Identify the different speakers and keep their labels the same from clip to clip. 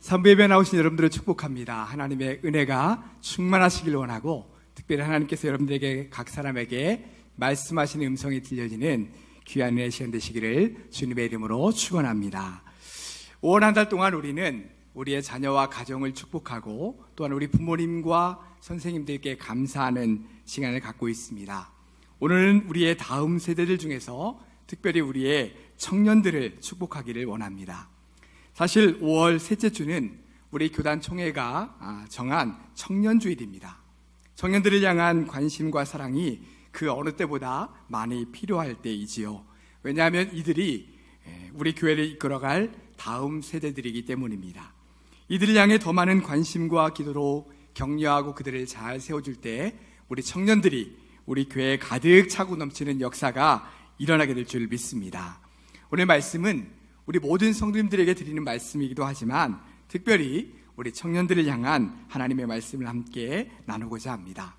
Speaker 1: 선배에 나오신 여러분들을 축복합니다. 하나님의 은혜가 충만하시길 원하고, 특별히 하나님께서 여러분들에게 각 사람에게 말씀하시는 음성이 들려지는 귀한 은혜 시간 되시기를 주님의 이름으로 축원합니다. 5월 한 달 동안 우리는 우리의 자녀와 가정을 축복하고 또한 우리 부모님과 선생님들께 감사하는 시간을 갖고 있습니다. 오늘은 우리의 다음 세대들 중에서 특별히 우리의 청년들을 축복하기를 원합니다. 사실 5월 셋째 주는 우리 교단 총회가 정한 청년주일입니다. 청년들을 향한 관심과 사랑이 그 어느 때보다 많이 필요할 때이지요. 왜냐하면 이들이 우리 교회를 이끌어갈 다음 세대들이기 때문입니다. 이들을 향해 더 많은 관심과 기도로 격려하고 그들을 잘 세워줄 때 우리 청년들이 우리 교회에 가득 차고 넘치는 역사가 일어나게 될 줄 믿습니다. 오늘 말씀은 우리 모든 성도님들에게 드리는 말씀이기도 하지만 특별히 우리 청년들을 향한 하나님의 말씀을 함께 나누고자 합니다.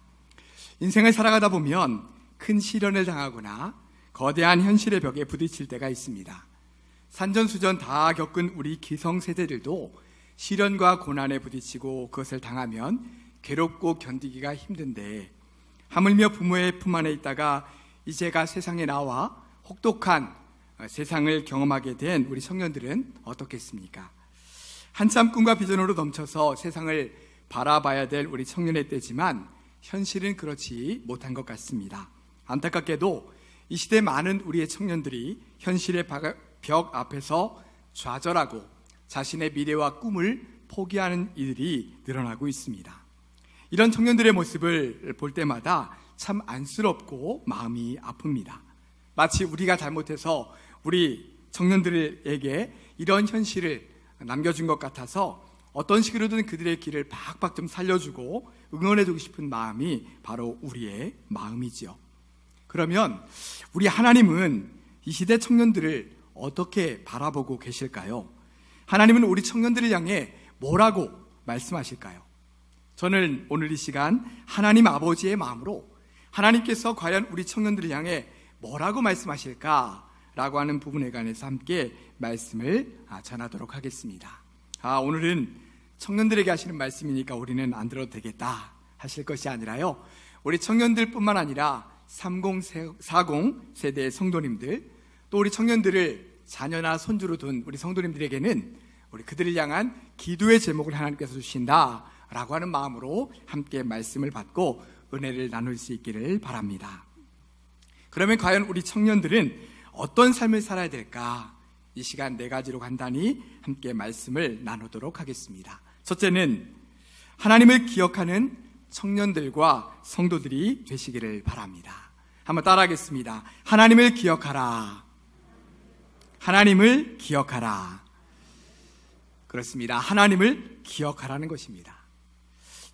Speaker 1: 인생을 살아가다 보면 큰 시련을 당하거나 거대한 현실의 벽에 부딪힐 때가 있습니다. 산전수전 다 겪은 우리 기성세대들도 시련과 고난에 부딪히고 그것을 당하면 괴롭고 견디기가 힘든데, 하물며 부모의 품 안에 있다가 이제가 세상에 나와 혹독한 세상을 경험하게 된 우리 청년들은 어떻겠습니까? 한참 꿈과 비전으로 넘쳐서 세상을 바라봐야 될 우리 청년의 때지만 현실은 그렇지 못한 것 같습니다. 안타깝게도 이 시대 많은 우리의 청년들이 현실의 벽 앞에서 좌절하고 자신의 미래와 꿈을 포기하는 일이 늘어나고 있습니다. 이런 청년들의 모습을 볼 때마다 참 안쓰럽고 마음이 아픕니다. 마치 우리가 잘못해서 우리 청년들에게 이런 현실을 남겨준 것 같아서 어떤 식으로든 그들의 길을 박박 좀 살려주고 응원해주고 싶은 마음이 바로 우리의 마음이지요. 그러면 우리 하나님은 이 시대 청년들을 어떻게 바라보고 계실까요? 하나님은 우리 청년들을 향해 뭐라고 말씀하실까요? 저는 오늘 이 시간 하나님 아버지의 마음으로 하나님께서 과연 우리 청년들을 향해 뭐라고 말씀하실까라고 하는 부분에 관해서 함께 말씀을 전하도록 하겠습니다. 오늘은 청년들에게 하시는 말씀이니까 우리는 안 들어도 되겠다 하실 것이 아니라요, 우리 청년들뿐만 아니라 30, 40 세대의 성도님들, 또 우리 청년들을 자녀나 손주로 둔 우리 성도님들에게는 우리 그들을 향한 기도의 제목을 하나님께서 주신다라고 하는 마음으로 함께 말씀을 받고 은혜를 나눌 수 있기를 바랍니다. 그러면 과연 우리 청년들은 어떤 삶을 살아야 될까? 이 시간 4가지로 간단히 함께 말씀을 나누도록 하겠습니다. 첫째는 하나님을 기억하는 청년들과 성도들이 되시기를 바랍니다. 한번 따라하겠습니다. 하나님을 기억하라. 하나님을 기억하라. 그렇습니다. 하나님을 기억하라는 것입니다.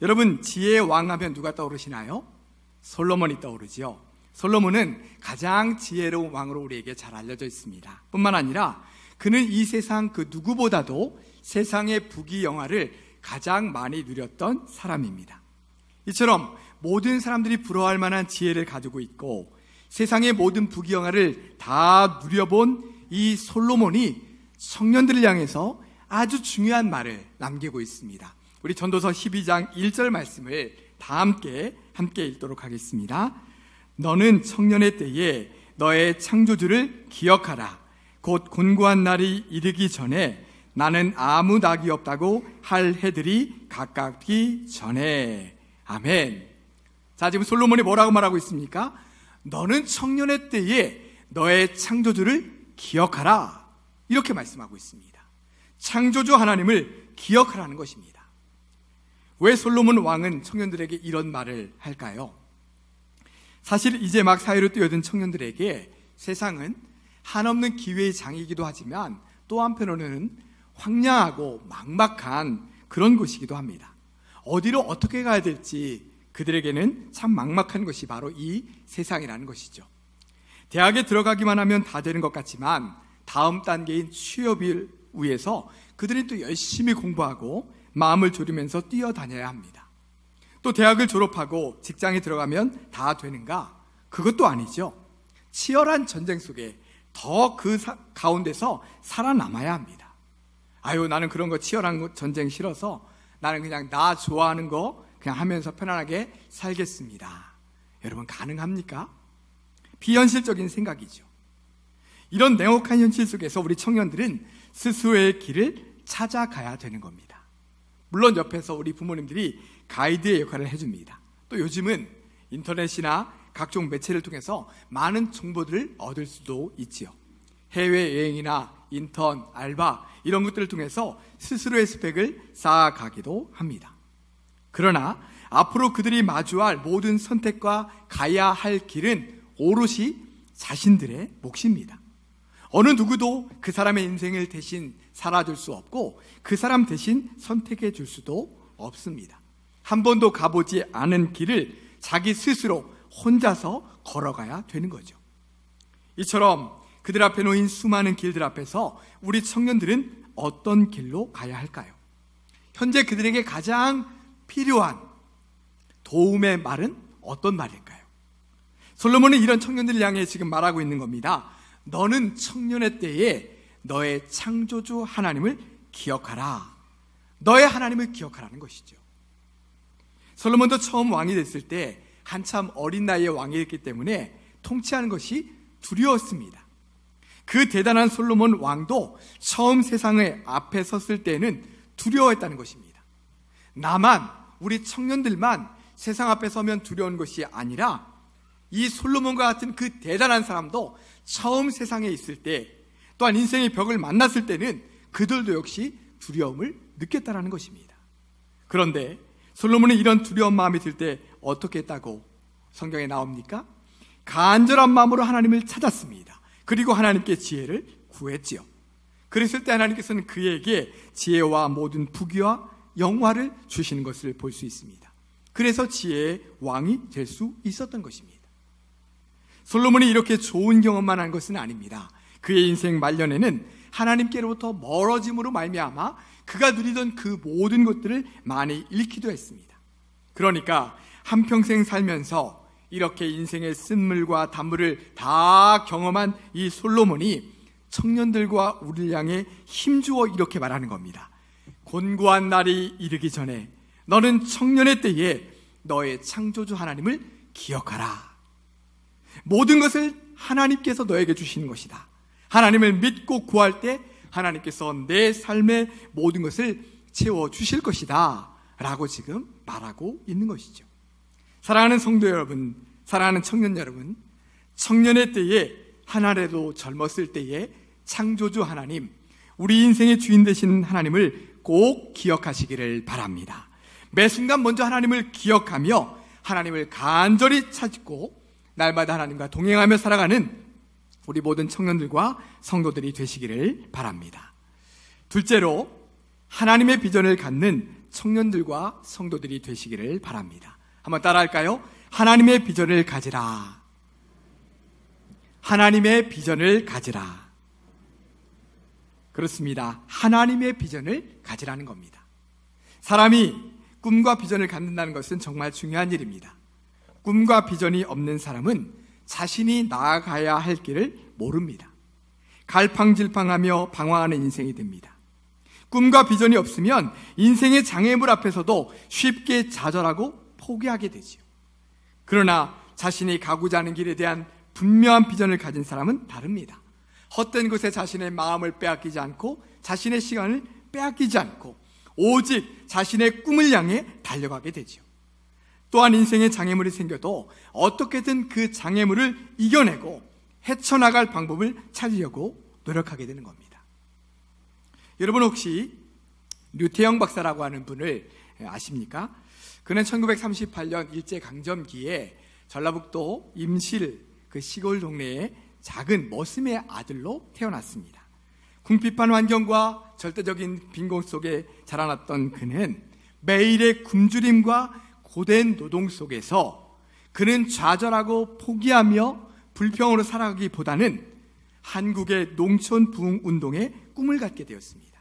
Speaker 1: 여러분, 지혜의 왕 하면 누가 떠오르시나요? 솔로몬이 떠오르죠. 솔로몬은 가장 지혜로운 왕으로 우리에게 잘 알려져 있습니다. 뿐만 아니라 그는 이 세상 그 누구보다도 세상의 부귀영화를 가장 많이 누렸던 사람입니다. 이처럼 모든 사람들이 부러워할 만한 지혜를 가지고 있고 세상의 모든 부귀영화를 다 누려본 이 솔로몬이 청년들을 향해서 아주 중요한 말을 남기고 있습니다. 우리 전도서 12장 1절 말씀을 다 함께 읽도록 하겠습니다. 너는 청년의 때에 너의 창조주를 기억하라. 곧 곤고한 날이 이르기 전에 나는 아무 낙이 없다고 할 해들이 가깝기 전에. 아멘. 자, 지금 솔로몬이 뭐라고 말하고 있습니까? 너는 청년의 때에 너의 창조주를 기억하라. 이렇게 말씀하고 있습니다. 창조주 하나님을 기억하라는 것입니다. 왜 솔로몬 왕은 청년들에게 이런 말을 할까요? 사실 이제 막 사회로 뛰어든 청년들에게 세상은 한없는 기회의 장이기도 하지만 또 한편으로는 황량하고 막막한 그런 곳이기도 합니다. 어디로 어떻게 가야 될지 그들에게는 참 막막한 것이 바로 이 세상이라는 것이죠. 대학에 들어가기만 하면 다 되는 것 같지만 다음 단계인 취업을 위해서 그들이 또 열심히 공부하고 마음을 졸이면서 뛰어다녀야 합니다. 또 대학을 졸업하고 직장에 들어가면 다 되는가? 그것도 아니죠. 치열한 전쟁 속에 더 그 가운데서 살아남아야 합니다. 아유, 나는 그런 거 치열한 전쟁 싫어서 나는 그냥 나 좋아하는 거 그냥 하면서 편안하게 살겠습니다. 여러분, 가능합니까? 비현실적인 생각이죠. 이런 냉혹한 현실 속에서 우리 청년들은 스스로의 길을 찾아가야 되는 겁니다. 물론 옆에서 우리 부모님들이 가이드의 역할을 해줍니다. 또 요즘은 인터넷이나 각종 매체를 통해서 많은 정보들을 얻을 수도 있지요. 해외여행이나 인턴, 알바 이런 것들을 통해서 스스로의 스펙을 쌓아가기도 합니다. 그러나 앞으로 그들이 마주할 모든 선택과 가야 할 길은 오롯이 자신들의 몫입니다. 어느 누구도 그 사람의 인생을 대신 살아줄 수 없고 그 사람 대신 선택해 줄 수도 없습니다. 한 번도 가보지 않은 길을 자기 스스로 혼자서 걸어가야 되는 거죠. 이처럼 그들 앞에 놓인 수많은 길들 앞에서 우리 청년들은 어떤 길로 가야 할까요? 현재 그들에게 가장 필요한 도움의 말은 어떤 말일까요? 솔로몬은 이런 청년들을 향해 지금 말하고 있는 겁니다. 너는 청년의 때에 너의 창조주 하나님을 기억하라. 너의 하나님을 기억하라는 것이죠. 솔로몬도 처음 왕이 됐을 때 한참 어린 나이에 왕이 됐기 때문에 통치하는 것이 두려웠습니다. 그 대단한 솔로몬 왕도 처음 세상의 앞에 섰을 때는 두려워했다는 것입니다. 나만, 우리 청년들만 세상 앞에 서면 두려운 것이 아니라 이 솔로몬과 같은 그 대단한 사람도 처음 세상에 있을 때, 또한 인생의 벽을 만났을 때는 그들도 역시 두려움을 느꼈다는 것입니다. 그런데 솔로몬은 이런 두려운 마음이 들 때 어떻게 했다고 성경에 나옵니까? 간절한 마음으로 하나님을 찾았습니다. 그리고 하나님께 지혜를 구했지요. 그랬을 때 하나님께서는 그에게 지혜와 모든 부귀와 영화를 주시는 것을 볼 수 있습니다. 그래서 지혜의 왕이 될 수 있었던 것입니다. 솔로몬이 이렇게 좋은 경험만 한 것은 아닙니다. 그의 인생 말년에는 하나님께로부터 멀어짐으로 말미암아 그가 누리던 그 모든 것들을 많이 잃기도 했습니다. 그러니까 한평생 살면서 이렇게 인생의 쓴물과 단물을 다 경험한 이 솔로몬이 청년들과 우리를 향해 힘주어 이렇게 말하는 겁니다. 곤고한 날이 이르기 전에 너는 청년의 때에 너의 창조주 하나님을 기억하라. 모든 것을 하나님께서 너에게 주시는 것이다. 하나님을 믿고 구할 때 하나님께서 내 삶의 모든 것을 채워주실 것이다 라고 지금 말하고 있는 것이죠. 사랑하는 성도 여러분, 사랑하는 청년 여러분, 청년의 때에, 하나라도 젊었을 때에 창조주 하나님, 우리 인생의 주인 되신 하나님을 꼭 기억하시기를 바랍니다. 매 순간 먼저 하나님을 기억하며 하나님을 간절히 찾고 날마다 하나님과 동행하며 살아가는 우리 모든 청년들과 성도들이 되시기를 바랍니다. 둘째로, 하나님의 비전을 갖는 청년들과 성도들이 되시기를 바랍니다. 한번 따라할까요? 하나님의 비전을 가지라. 하나님의 비전을 가지라. 그렇습니다. 하나님의 비전을 가지라는 겁니다. 사람이 꿈과 비전을 갖는다는 것은 정말 중요한 일입니다. 꿈과 비전이 없는 사람은 자신이 나아가야 할 길을 모릅니다. 갈팡질팡하며 방황하는 인생이 됩니다. 꿈과 비전이 없으면 인생의 장애물 앞에서도 쉽게 좌절하고 포기하게 되지요. 그러나 자신이 가고자 하는 길에 대한 분명한 비전을 가진 사람은 다릅니다. 헛된 것에 자신의 마음을 빼앗기지 않고 자신의 시간을 빼앗기지 않고 오직 자신의 꿈을 향해 달려가게 되지요. 또한 인생의 장애물이 생겨도 어떻게든 그 장애물을 이겨내고 헤쳐나갈 방법을 찾으려고 노력하게 되는 겁니다. 여러분 혹시 류태영 박사라고 하는 분을 아십니까? 그는 1938년 일제강점기에 전라북도 임실 그 시골 동네에 작은 머슴의 아들로 태어났습니다. 궁핍한 환경과 절대적인 빈곤 속에 자라났던 그는 매일의 굶주림과 고된 노동 속에서 그는 좌절하고 포기하며 불평으로 살아가기보다는 한국의 농촌 부흥 운동에 꿈을 갖게 되었습니다.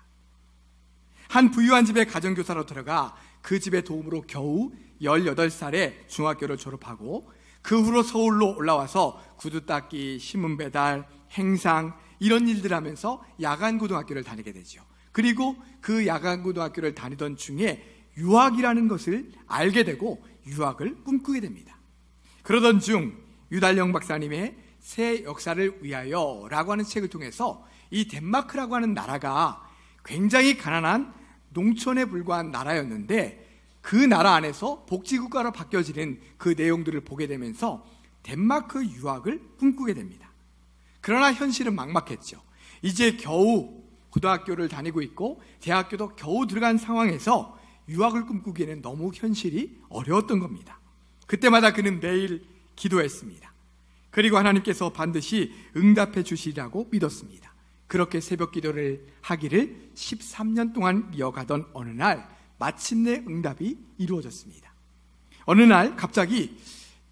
Speaker 1: 한 부유한 집에 가정교사로 들어가 그 집의 도움으로 겨우 18살에 중학교를 졸업하고 그 후로 서울로 올라와서 구두 닦기, 신문 배달, 행상 이런 일들 하면서 야간 고등학교를 다니게 되죠. 그리고 그 야간고등학교를 다니던 중에 유학이라는 것을 알게 되고 유학을 꿈꾸게 됩니다. 그러던 중 유달령 박사님의 새 역사를 위하여 라고 하는 책을 통해서 이 덴마크라고 하는 나라가 굉장히 가난한 농촌에 불과한 나라였는데 그 나라 안에서 복지국가로 바뀌어지는 그 내용들을 보게 되면서 덴마크 유학을 꿈꾸게 됩니다. 그러나 현실은 막막했죠. 이제 겨우 고등학교를 다니고 있고 대학교도 겨우 들어간 상황에서 유학을 꿈꾸기에는 너무 현실이 어려웠던 겁니다. 그때마다 그는 매일 기도했습니다. 그리고 하나님께서 반드시 응답해 주시리라고 믿었습니다. 그렇게 새벽 기도를 하기를 13년 동안 이어가던 어느 날 마침내 응답이 이루어졌습니다. 어느 날 갑자기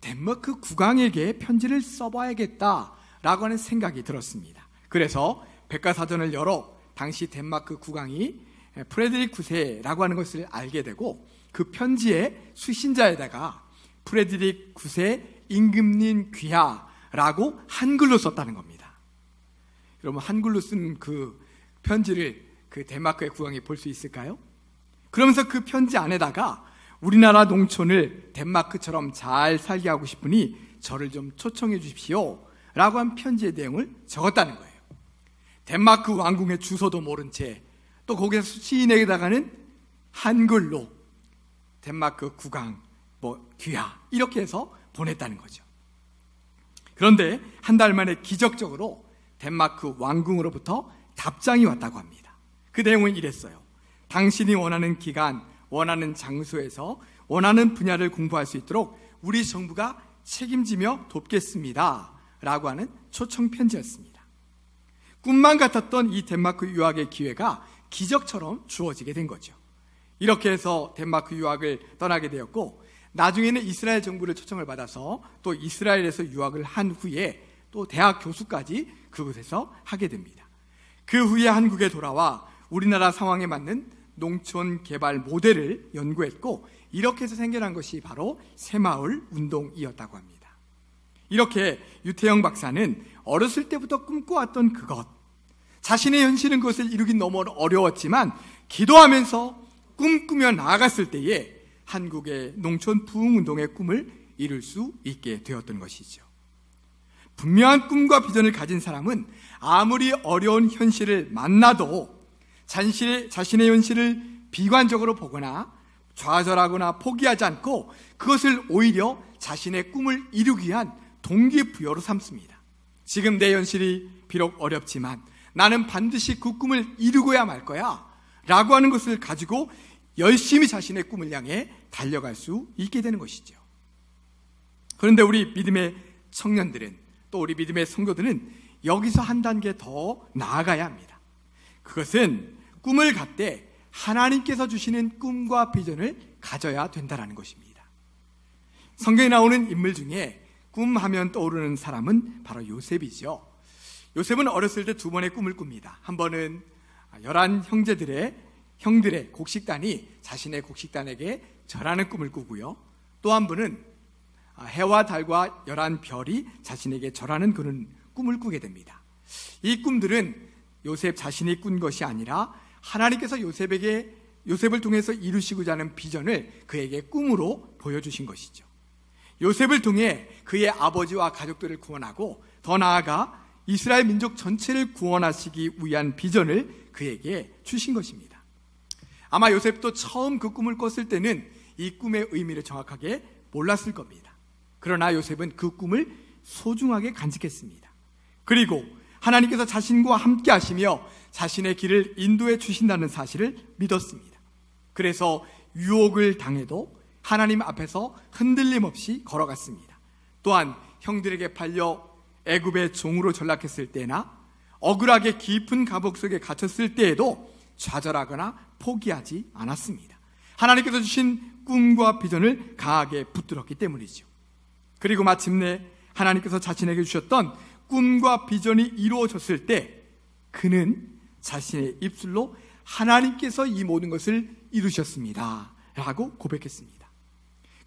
Speaker 1: 덴마크 국왕에게 편지를 써봐야겠다라고 하는 생각이 들었습니다. 그래서 백과사전을 열어 당시 덴마크 국왕이 프레드릭 9세라고 하는 것을 알게 되고 그 편지의 수신자에다가 프레드릭 9세 임금님 귀하라고 한글로 썼다는 겁니다. 여러분, 한글로 쓴 그 편지를 그 덴마크의 국왕이 볼 수 있을까요? 그러면서 그 편지 안에다가 우리나라 농촌을 덴마크처럼 잘 살게 하고 싶으니 저를 좀 초청해 주십시오 라고 한 편지의 내용을 적었다는 거예요. 덴마크 왕궁의 주소도 모른 채 또 거기서 시인에다가는 한글로 덴마크 국왕 귀하 이렇게 해서 보냈다는 거죠. 그런데 한 달 만에 기적적으로 덴마크 왕궁으로부터 답장이 왔다고 합니다. 그 내용은 이랬어요. 당신이 원하는 기간, 원하는 장소에서 원하는 분야를 공부할 수 있도록 우리 정부가 책임지며 돕겠습니다 라고 하는 초청 편지였습니다. 꿈만 같았던 이 덴마크 유학의 기회가 기적처럼 주어지게 된 거죠. 이렇게 해서 덴마크 유학을 떠나게 되었고 나중에는 이스라엘 정부를 초청을 받아서 또 이스라엘에서 유학을 한 후에 또 대학 교수까지 그곳에서 하게 됩니다. 그 후에 한국에 돌아와 우리나라 상황에 맞는 농촌 개발 모델을 연구했고 이렇게 해서 생겨난 것이 바로 새마을 운동이었다고 합니다. 이렇게 유태영 박사는 어렸을 때부터 꿈꿔왔던 그것, 자신의 현실은 그것을 이루긴 너무 어려웠지만 기도하면서 꿈꾸며 나아갔을 때에 한국의 농촌 부흥운동의 꿈을 이룰 수 있게 되었던 것이죠. 분명한 꿈과 비전을 가진 사람은 아무리 어려운 현실을 만나도 자신의 현실을 비관적으로 보거나 좌절하거나 포기하지 않고 그것을 오히려 자신의 꿈을 이루기 위한 동기부여로 삼습니다. 지금 내 현실이 비록 어렵지만 나는 반드시 그 꿈을 이루고야 말 거야 라고 하는 것을 가지고 열심히 자신의 꿈을 향해 달려갈 수 있게 되는 것이죠. 그런데 우리 믿음의 청년들은 또 우리 믿음의 성도들은 여기서 한 단계 더 나아가야 합니다. 그것은 꿈을 갖되 하나님께서 주시는 꿈과 비전을 가져야 된다는 것입니다. 성경에 나오는 인물 중에 꿈하면 떠오르는 사람은 바로 요셉이죠. 요셉은 어렸을 때 두 번의 꿈을 꿉니다. 한 번은 11 형들의 곡식단이 자신의 곡식단에게 절하는 꿈을 꾸고요. 또 한 분은 해와 달과 11별이 자신에게 절하는 그런 꿈을 꾸게 됩니다. 이 꿈들은 요셉 자신이 꾼 것이 아니라 하나님께서 요셉을 통해서 이루시고자 하는 비전을 그에게 꿈으로 보여주신 것이죠. 요셉을 통해 그의 아버지와 가족들을 구원하고 더 나아가 이스라엘 민족 전체를 구원하시기 위한 비전을 그에게 주신 것입니다. 아마 요셉도 처음 그 꿈을 꿨을 때는 이 꿈의 의미를 정확하게 몰랐을 겁니다. 그러나 요셉은 그 꿈을 소중하게 간직했습니다. 그리고 하나님께서 자신과 함께 하시며 자신의 길을 인도해 주신다는 사실을 믿었습니다. 그래서 유혹을 당해도 하나님 앞에서 흔들림 없이 걸어갔습니다. 또한 형들에게 팔려 애굽의 종으로 전락했을 때나 억울하게 깊은 감옥 속에 갇혔을 때에도 좌절하거나 포기하지 않았습니다. 하나님께서 주신 꿈과 비전을 강하게 붙들었기 때문이죠. 그리고 마침내 하나님께서 자신에게 주셨던 꿈과 비전이 이루어졌을 때 그는 자신의 입술로 하나님께서 이 모든 것을 이루셨습니다 라고 고백했습니다.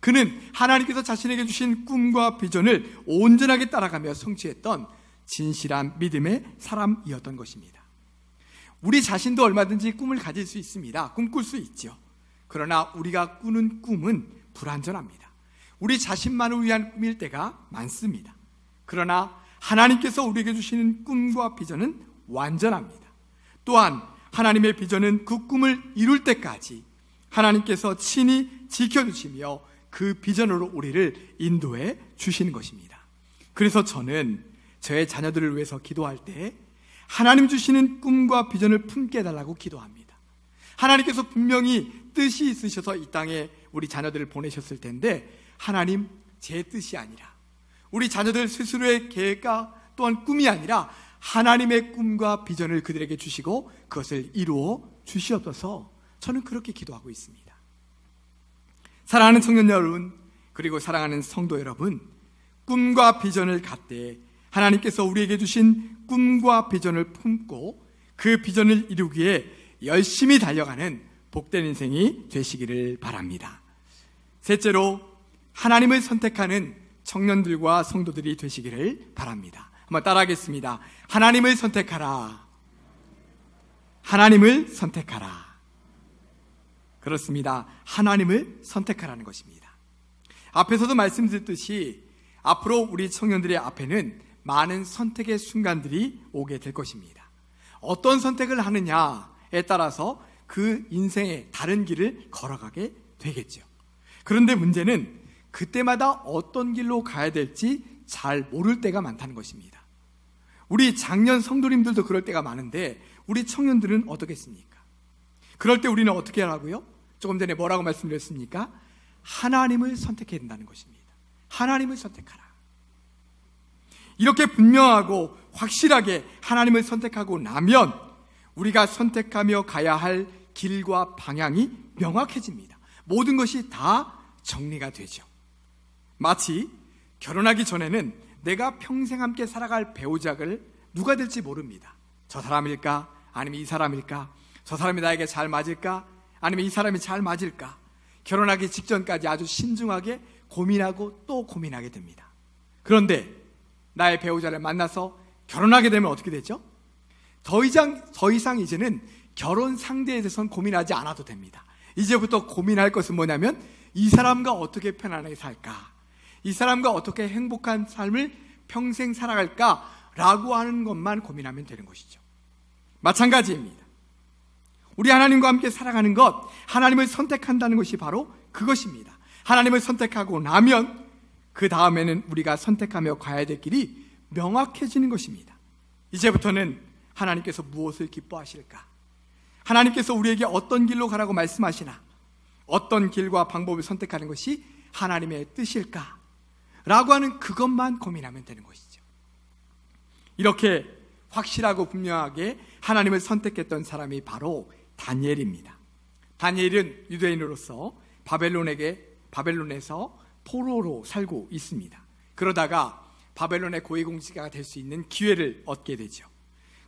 Speaker 1: 그는 하나님께서 자신에게 주신 꿈과 비전을 온전하게 따라가며 성취했던 진실한 믿음의 사람이었던 것입니다. 우리 자신도 얼마든지 꿈을 가질 수 있습니다. 꿈꿀 수 있죠. 그러나 우리가 꾸는 꿈은 불완전합니다. 우리 자신만을 위한 꿈일 때가 많습니다. 그러나 하나님께서 우리에게 주시는 꿈과 비전은 완전합니다. 또한 하나님의 비전은 그 꿈을 이룰 때까지 하나님께서 친히 지켜주시며 그 비전으로 우리를 인도해 주시는 것입니다. 그래서 저는 저의 자녀들을 위해서 기도할 때 하나님 주시는 꿈과 비전을 품게 해달라고 기도합니다. 하나님께서 분명히 뜻이 있으셔서 이 땅에 우리 자녀들을 보내셨을 텐데, 하나님, 제 뜻이 아니라 우리 자녀들 스스로의 계획과 또한 꿈이 아니라 하나님의 꿈과 비전을 그들에게 주시고 그것을 이루어 주시옵소서. 저는 그렇게 기도하고 있습니다. 사랑하는 청년 여러분, 그리고 사랑하는 성도 여러분, 꿈과 비전을 갖되 하나님께서 우리에게 주신 꿈과 비전을 품고 그 비전을 이루기 위해 열심히 달려가는 복된 인생이 되시기를 바랍니다. 셋째로, 하나님을 선택하는 청년들과 성도들이 되시기를 바랍니다. 한번 따라하겠습니다. 하나님을 선택하라. 하나님을 선택하라. 그렇습니다. 하나님을 선택하라는 것입니다. 앞에서도 말씀드렸듯이 앞으로 우리 청년들의 앞에는 많은 선택의 순간들이 오게 될 것입니다. 어떤 선택을 하느냐에 따라서 그 인생의 다른 길을 걸어가게 되겠죠. 그런데 문제는 그때마다 어떤 길로 가야 될지 잘 모를 때가 많다는 것입니다. 우리 장년 성도님들도 그럴 때가 많은데 우리 청년들은 어떻겠습니까? 그럴 때 우리는 어떻게 하라고요? 조금 전에 뭐라고 말씀드렸습니까? 하나님을 선택해야 된다는 것입니다. 하나님을 선택하라. 이렇게 분명하고 확실하게 하나님을 선택하고 나면 우리가 선택하며 가야 할 길과 방향이 명확해집니다. 모든 것이 다 정리가 되죠. 마치 결혼하기 전에는 내가 평생 함께 살아갈 배우자를 누가 될지 모릅니다. 저 사람일까? 아니면 이 사람일까? 저 사람이 나에게 잘 맞을까? 아니면 이 사람이 잘 맞을까? 결혼하기 직전까지 아주 신중하게 고민하고 또 고민하게 됩니다. 그런데 나의 배우자를 만나서 결혼하게 되면 어떻게 되죠? 더 이상 이제는 결혼 상대에 대해서는 고민하지 않아도 됩니다. 이제부터 고민할 것은 뭐냐면 이 사람과 어떻게 편안하게 살까? 이 사람과 어떻게 행복한 삶을 평생 살아갈까라고 하는 것만 고민하면 되는 것이죠. 마찬가지입니다. 우리 하나님과 함께 살아가는 것, 하나님을 선택한다는 것이 바로 그것입니다. 하나님을 선택하고 나면 그 다음에는 우리가 선택하며 가야 될 길이 명확해지는 것입니다. 이제부터는 하나님께서 무엇을 기뻐하실까? 하나님께서 우리에게 어떤 길로 가라고 말씀하시나? 어떤 길과 방법을 선택하는 것이 하나님의 뜻일까? 라고 하는 그것만 고민하면 되는 것이죠. 이렇게 확실하고 분명하게 하나님을 선택했던 사람이 바로 다니엘입니다. 다니엘은 유대인으로서 바벨론에서 포로로 살고 있습니다. 그러다가 바벨론의 고위공직자가 될 수 있는 기회를 얻게 되죠.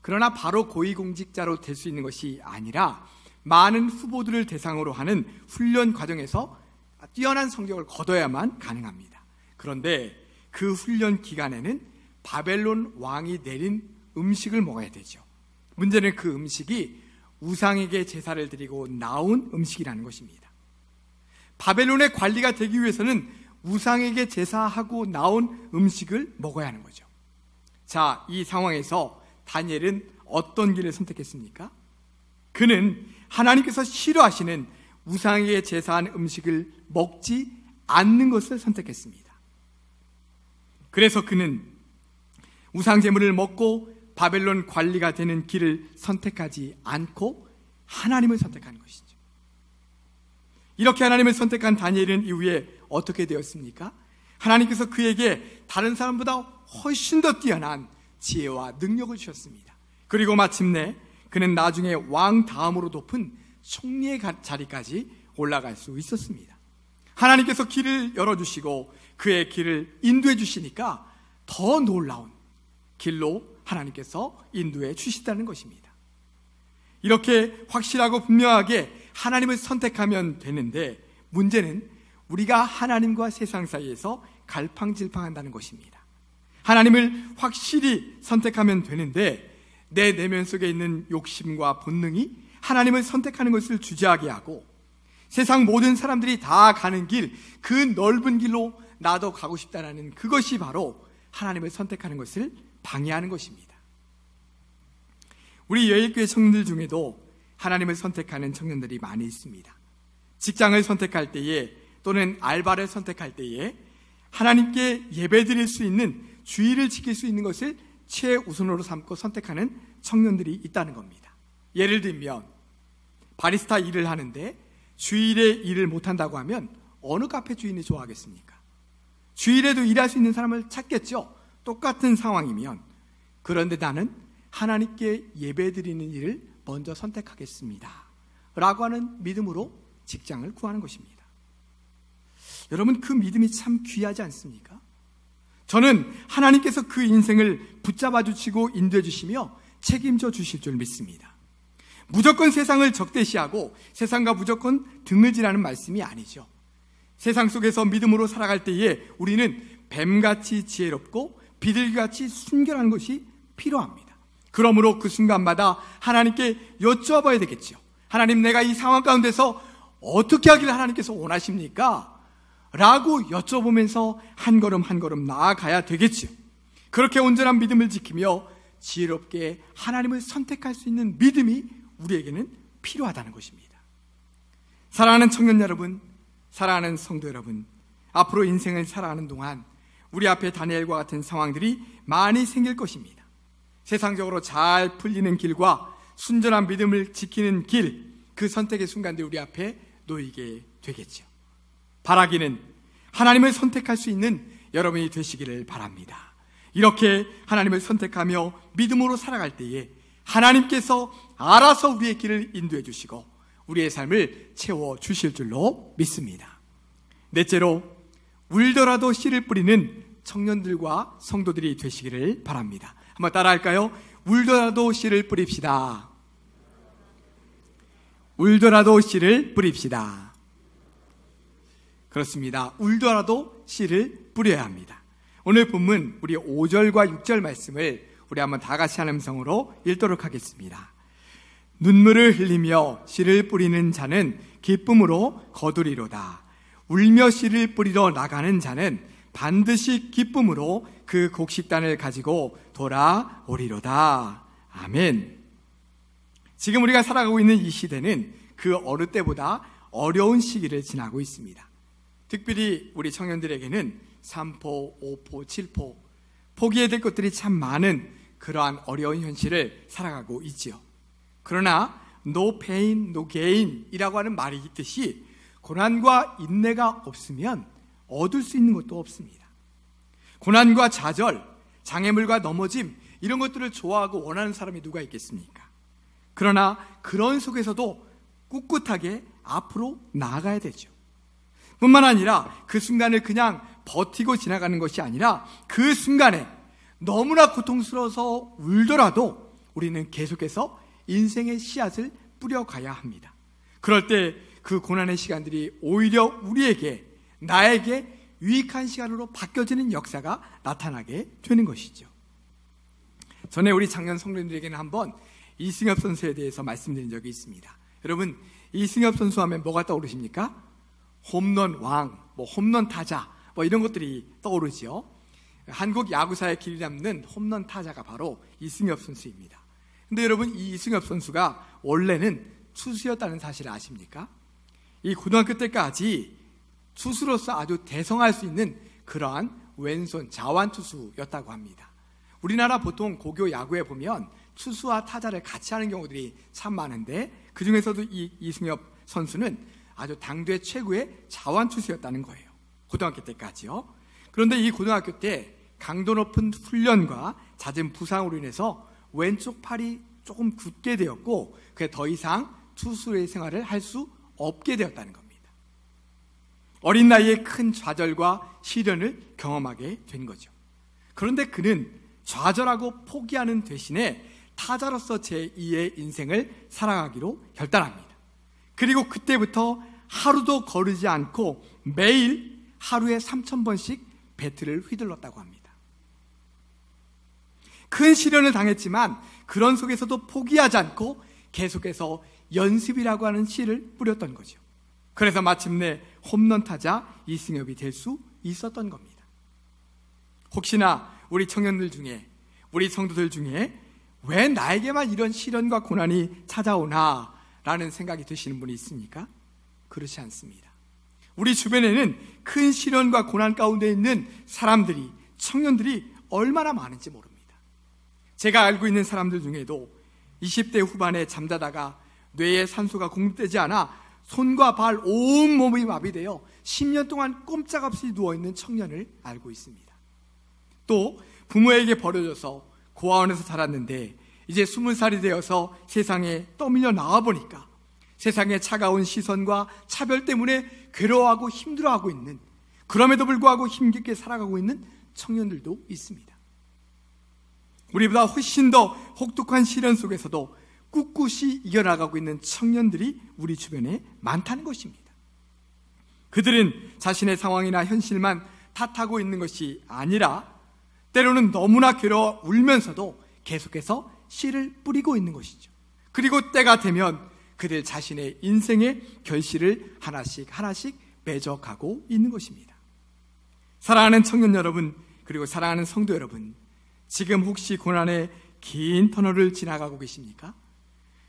Speaker 1: 그러나 바로 고위공직자로 될 수 있는 것이 아니라 많은 후보들을 대상으로 하는 훈련 과정에서 뛰어난 성적을 거둬야만 가능합니다. 그런데 그 훈련 기간에는 바벨론 왕이 내린 음식을 먹어야 되죠. 문제는 그 음식이 우상에게 제사를 드리고 나온 음식이라는 것입니다. 바벨론의 관리가 되기 위해서는 우상에게 제사하고 나온 음식을 먹어야 하는 거죠. 자, 이 상황에서 다니엘은 어떤 길을 선택했습니까? 그는 하나님께서 싫어하시는 우상에게 제사한 음식을 먹지 않는 것을 선택했습니다. 그래서 그는 우상 제물을 먹고 바벨론 관리가 되는 길을 선택하지 않고 하나님을 선택한 것이죠. 이렇게 하나님을 선택한 다니엘은 이후에 어떻게 되었습니까? 하나님께서 그에게 다른 사람보다 훨씬 더 뛰어난 지혜와 능력을 주셨습니다. 그리고 마침내 그는 나중에 왕 다음으로 높은 총리의 자리까지 올라갈 수 있었습니다. 하나님께서 길을 열어주시고 그의 길을 인도해 주시니까 더 놀라운 길로 하나님께서 인도해 주시다는 것입니다. 이렇게 확실하고 분명하게 하나님을 선택하면 되는데 문제는 우리가 하나님과 세상 사이에서 갈팡질팡한다는 것입니다. 하나님을 확실히 선택하면 되는데 내 내면 속에 있는 욕심과 본능이 하나님을 선택하는 것을 주저하게 하고 세상 모든 사람들이 다 가는 길, 그 넓은 길로 나도 가고 싶다라는 그것이 바로 하나님을 선택하는 것을 방해하는 것입니다. 우리 여일교회 청년들 중에도 하나님을 선택하는 청년들이 많이 있습니다. 직장을 선택할 때에 또는 알바를 선택할 때에 하나님께 예배드릴 수 있는, 주의를 지킬 수 있는 것을 최우선으로 삼고 선택하는 청년들이 있다는 겁니다. 예를 들면 바리스타 일을 하는데 주일에 일을 못한다고 하면 어느 카페 주인이 좋아하겠습니까? 주일에도 일할 수 있는 사람을 찾겠죠. 똑같은 상황이면. 그런데 나는 하나님께 예배드리는 일을 먼저 선택하겠습니다 라고 하는 믿음으로 직장을 구하는 것입니다. 여러분, 그 믿음이 참 귀하지 않습니까? 저는 하나님께서 그 인생을 붙잡아 주시고 인도해 주시며 책임져 주실 줄 믿습니다. 무조건 세상을 적대시하고 세상과 무조건 등을 지라는 말씀이 아니죠. 세상 속에서 믿음으로 살아갈 때에 우리는 뱀같이 지혜롭고 비둘기같이 순결한 것이 필요합니다. 그러므로 그 순간마다 하나님께 여쭤봐야 되겠죠. 하나님, 내가 이 상황 가운데서 어떻게 하기를 하나님께서 원하십니까? 라고 여쭤보면서 한 걸음 한 걸음 나아가야 되겠죠. 그렇게 온전한 믿음을 지키며 지혜롭게 하나님을 선택할 수 있는 믿음이 우리에게는 필요하다는 것입니다. 사랑하는 청년 여러분, 사랑하는 성도 여러분, 앞으로 인생을 살아가는 동안 우리 앞에 다니엘과 같은 상황들이 많이 생길 것입니다. 세상적으로 잘 풀리는 길과 순전한 믿음을 지키는 길, 그 선택의 순간들이 우리 앞에 놓이게 되겠죠. 바라기는 하나님을 선택할 수 있는 여러분이 되시기를 바랍니다. 이렇게 하나님을 선택하며 믿음으로 살아갈 때에 하나님께서 알아서 우리의 길을 인도해 주시고 우리의 삶을 채워 주실 줄로 믿습니다. 넷째로, 울더라도 씨를 뿌리는 청년들과 성도들이 되시기를 바랍니다. 한번 따라할까요? 울더라도 씨를 뿌립시다. 울더라도 씨를 뿌립시다. 그렇습니다. 울더라도 씨를 뿌려야 합니다. 오늘 본문 우리 5절과 6절 말씀을 우리 한번 다 같이 한 음성으로 읽도록 하겠습니다. 눈물을 흘리며 씨를 뿌리는 자는 기쁨으로 거두리로다. 울며 씨를 뿌리러 나가는 자는 반드시 기쁨으로 그 곡식단을 가지고 돌아오리로다. 아멘. 지금 우리가 살아가고 있는 이 시대는 그 어느 때보다 어려운 시기를 지나고 있습니다. 특별히 우리 청년들에게는 3포, 5포, 7포 포기해야 될 것들이 참 많은 그러한 어려운 현실을 살아가고 있지요. 그러나 no pain, no gain 이라고 하는 말이 있듯이 고난과 인내가 없으면 얻을 수 있는 것도 없습니다. 고난과 좌절, 장애물과 넘어짐 이런 것들을 좋아하고 원하는 사람이 누가 있겠습니까? 그러나 그런 속에서도 꿋꿋하게 앞으로 나아가야 되죠. 뿐만 아니라 그 순간을 그냥 버티고 지나가는 것이 아니라 그 순간에 너무나 고통스러워서 울더라도 우리는 계속해서 인생의 씨앗을 뿌려가야 합니다. 그럴 때 그 고난의 시간들이 오히려 우리에게, 나에게 유익한 시간으로 바뀌어지는 역사가 나타나게 되는 것이죠. 전에 우리 작년 성도님들에게는 한번 이승엽 선수에 대해서 말씀드린 적이 있습니다. 여러분, 이승엽 선수 하면 뭐가 떠오르십니까? 홈런 왕, 홈런 타자, 이런 것들이 떠오르죠. 한국 야구사의 길이 남는 홈런 타자가 바로 이승엽 선수입니다. 근데 여러분, 이 이승엽 선수가 원래는 투수였다는 사실을 아십니까? 이 고등학교 때까지 투수로서 아주 대성할 수 있는 그러한 왼손 자완 투수였다고 합니다. 우리나라 보통 고교 야구에 보면 투수와 타자를 같이 하는 경우들이 참 많은데 그 중에서도 이 이승엽 선수는 아주 당대 최고의 자완 투수였다는 거예요. 고등학교 때까지요. 그런데 이 고등학교 때 강도 높은 훈련과 잦은 부상으로 인해서 왼쪽 팔이 조금 굳게 되었고 그게 더 이상 투수의 생활을 할 수 없게 되었다는 겁니다. 어린 나이에 큰 좌절과 시련을 경험하게 된 거죠. 그런데 그는 좌절하고 포기하는 대신에 타자로서 제2의 인생을 살아가기로 결단합니다. 그리고 그때부터 하루도 거르지 않고 매일 하루에 3,000번씩 배트를 휘둘렀다고 합니다. 큰 시련을 당했지만 그런 속에서도 포기하지 않고 계속해서 연습이라고 하는 씨를 뿌렸던 거죠. 그래서 마침내 홈런 타자 이승엽이 될 수 있었던 겁니다. 혹시나 우리 청년들 중에, 우리 성도들 중에 왜 나에게만 이런 시련과 고난이 찾아오나 라는 생각이 드시는 분이 있습니까? 그렇지 않습니다. 우리 주변에는 큰 시련과 고난 가운데 있는 사람들이, 청년들이 얼마나 많은지 모릅니다. 제가 알고 있는 사람들 중에도 20대 후반에 잠자다가 뇌에 산소가 공급되지 않아 손과 발 온몸이 마비되어 10년 동안 꼼짝없이 누워있는 청년을 알고 있습니다. 또 부모에게 버려져서 고아원에서 자랐는데 이제 20살이 되어서 세상에 떠밀려 나와보니까 세상의 차가운 시선과 차별 때문에 괴로워하고 힘들어하고 있는, 그럼에도 불구하고 힘겹게 살아가고 있는 청년들도 있습니다. 우리보다 훨씬 더 혹독한 시련 속에서도 꿋꿋이 이겨나가고 있는 청년들이 우리 주변에 많다는 것입니다. 그들은 자신의 상황이나 현실만 탓하고 있는 것이 아니라 때로는 너무나 괴로워 울면서도 계속해서 씨를 뿌리고 있는 것이죠. 그리고 때가 되면 그들 자신의 인생의 결실을 하나씩 맺어가고 있는 것입니다. 사랑하는 청년 여러분, 그리고 사랑하는 성도 여러분, 지금 혹시 고난의 긴 터널을 지나가고 계십니까?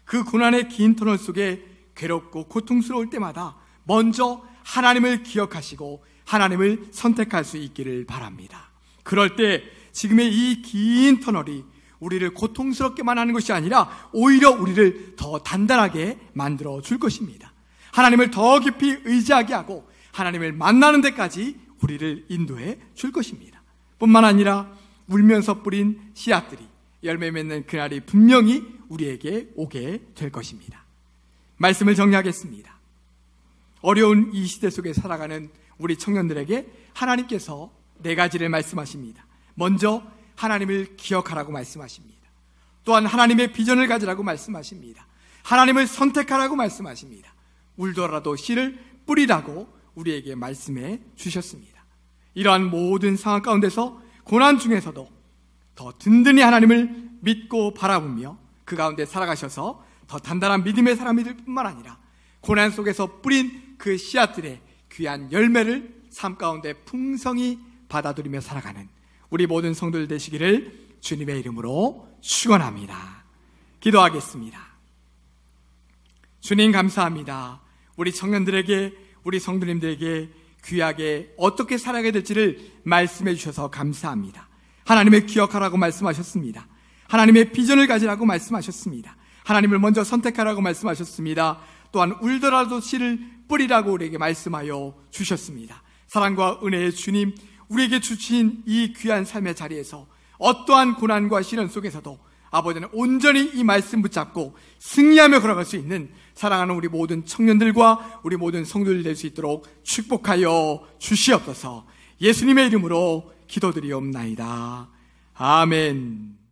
Speaker 1: 그 고난의 긴 터널 속에 괴롭고 고통스러울 때마다 먼저 하나님을 기억하시고 하나님을 선택할 수 있기를 바랍니다. 그럴 때 지금의 이 긴 터널이 우리를 고통스럽게만 하는 것이 아니라 오히려 우리를 더 단단하게 만들어 줄 것입니다. 하나님을 더 깊이 의지하게 하고 하나님을 만나는 데까지 우리를 인도해 줄 것입니다. 뿐만 아니라 울면서 뿌린 씨앗들이 열매 맺는 그날이 분명히 우리에게 오게 될 것입니다. 말씀을 정리하겠습니다. 어려운 이 시대 속에 살아가는 우리 청년들에게 하나님께서 4가지를 말씀하십니다. 먼저 하나님을 기억하라고 말씀하십니다. 또한 하나님의 비전을 가지라고 말씀하십니다. 하나님을 선택하라고 말씀하십니다. 울더라도 씨를 뿌리라고 우리에게 말씀해 주셨습니다. 이러한 모든 상황 가운데서 고난 중에서도 더 든든히 하나님을 믿고 바라보며 그 가운데 살아가셔서 더 단단한 믿음의 사람이 될 뿐만 아니라 고난 속에서 뿌린 그 씨앗들의 귀한 열매를 삶 가운데 풍성히 받아들이며 살아가는 우리 모든 성도들 되시기를 주님의 이름으로 축원합니다. 기도하겠습니다. 주님 감사합니다. 우리 청년들에게, 우리 성도님들에게 귀하게 어떻게 살아가야 될지를 말씀해 주셔서 감사합니다. 하나님을 기억하라고 말씀하셨습니다. 하나님의 비전을 가지라고 말씀하셨습니다. 하나님을 먼저 선택하라고 말씀하셨습니다. 또한 울더라도 씨를 뿌리라고 우리에게 말씀하여 주셨습니다. 사랑과 은혜의 주님, 우리에게 주신 이 귀한 삶의 자리에서 어떠한 고난과 시련 속에서도 아버지는 온전히 이 말씀 붙잡고 승리하며 걸어갈 수 있는 사랑하는 우리 모든 청년들과 우리 모든 성도들 될 수 있도록 축복하여 주시옵소서. 예수님의 이름으로 기도드리옵나이다. 아멘.